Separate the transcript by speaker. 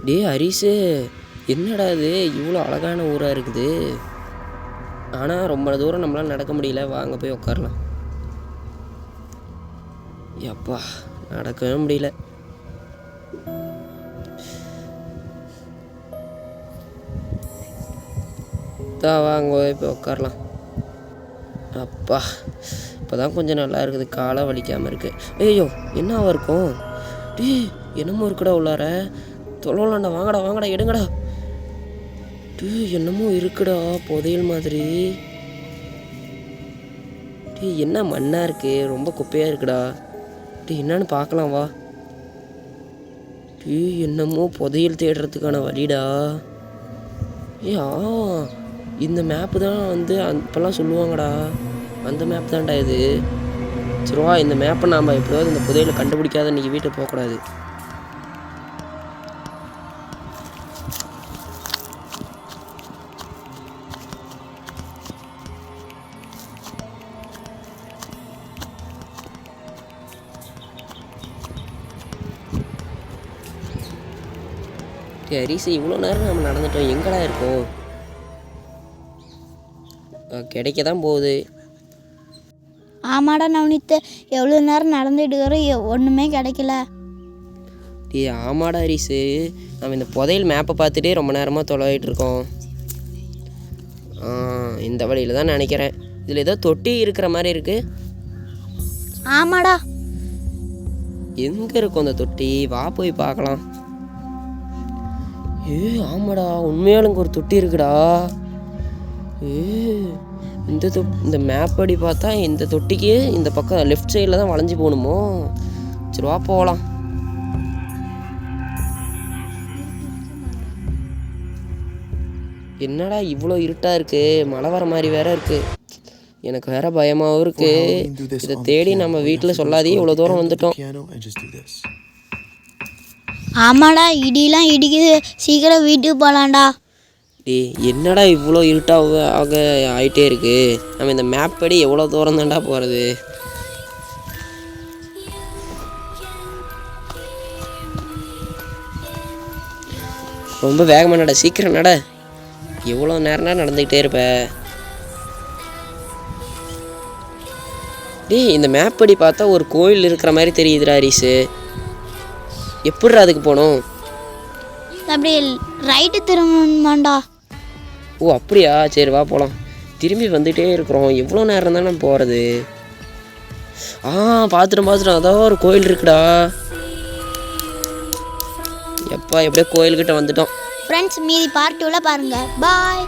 Speaker 1: டேய் ஹரிஷு, என்னடா இது இவ்வளோ அழகான ஊராக இருக்குது. ஆனால் ரொம்ப தூரம் நம்மளால் நடக்க முடியல. வாங்க போய் உட்காரலாம். எப்பா நடக்கவே முடியல. வாங்க போய் உட்காரலாம். அப்பா இப்போ தான் கொஞ்சம் நல்லா இருக்குது. காலை வலிக்காமல் இருக்குது. ஐயோ என்னவா இருக்கும்? டேய் என்னமோ இருக்குடா உள்ளார. தொலைலாண்டா. வாங்கடா வாங்கடா எடுங்கடா. டேய் என்னமோ இருக்குடா புதையல் மாதிரி. டேய் என்ன மண்ணாக இருக்குது, ரொம்ப குப்பையாக இருக்குடா. டேய் என்னன்னு பார்க்கலாம் வா. டேய் என்னமோ புதையல் தேடுறதுக்கான வழிடா. இந்த மேப்பு தான் வந்து இப்போல்லாம் சொல்லுவாங்கடா. அந்த மேப் தான்டா இது. சரிவா, இந்த மேப்பை நாம் எப்படியாவது இந்த புதையலை கண்டுபிடிக்காத இன்றைக்கி வீட்டுக்கு போகக்கூடாது. ஹரிசு இவ்வளோ நேரம் நம்ம நடந்துட்டோம். எங்கடா இருக்கோம்? கிடைக்க தான் போகுது.
Speaker 2: ஆமாடா நவனித்து, எவ்வளோ நேரம் நடந்துட்டு இருக்கிறோம், ஒன்றுமே கிடைக்கல.
Speaker 1: ஆமாடா ஹரிசு, நம்ம இந்த புதையல் மேப்பை பார்த்துட்டே ரொம்ப நேரமாக தொலைவிட்டு இருக்கோம். இந்த வழியில் தான் நினைக்கிறேன். இதில் ஏதோ தொட்டி இருக்கிற மாதிரி இருக்கு.
Speaker 2: ஆமாடா.
Speaker 1: எங்கே இருக்கும் அந்த தொட்டி? வா போய் பார்க்கலாம். ஆமாடா, உண்மையாலுங்க ஒரு தொட்டி இருக்குடா. இந்த மேப் படி பார்த்தா இந்த தொட்டிக்கு இந்த பக்கம் லெஃப்ட் சைடில் தான் வளைஞ்சி போகணுமோ? சரி வா போகலாம். என்னடா இவ்வளோ இருட்டாக இருக்குது, மழை வர மாதிரி வேற இருக்குது. எனக்கு வேற பயமாகவும் இருக்குது. இதை தேடி நம்ம வீட்டில் சொல்லாதே இவ்வளோ தூரம் வந்துட்டோம்.
Speaker 2: ஆமாடா, இடியெலாம் இடிக்குது, சீக்கிரம் வீட்டுக்கு போகலான்டா.
Speaker 1: என்னடா இவ்வளோ இருட்டாக ஆகிட்டே இருக்கு. நம்ம இந்த மேப் படி எவ்வளோ தூரம் தான்டா போகிறது? ரொம்ப வேகமாக நட, சீக்கிரம் நட. எவ்வளோ நேரம்னா நடந்துக்கிட்டே இருப்ப. இந்த மேப் படி பார்த்தா ஒரு கோயில் இருக்கிற மாதிரி தெரியுதுடா ஹரிசு. எப்படிடா அதுக்கு போகணும்?
Speaker 2: அப்படி ரைட்டு திரும்பணுமாண்டா.
Speaker 1: ஓ அப்படியா, சரி வா போகலாம். திரும்பி வந்துகிட்டே இருக்கிறோம். எவ்வளோ நேரம் தான் நம்ம போகிறது? பார்த்துட்டோம். அதான் ஒரு கோயில் இருக்குடா. எப்பா எப்படியோ கோயில்கிட்ட வந்துட்டோம்.
Speaker 2: ஃப்ரெண்ட்ஸ், மீதி பார்ட் 2ல பாருங்கள். பாய்.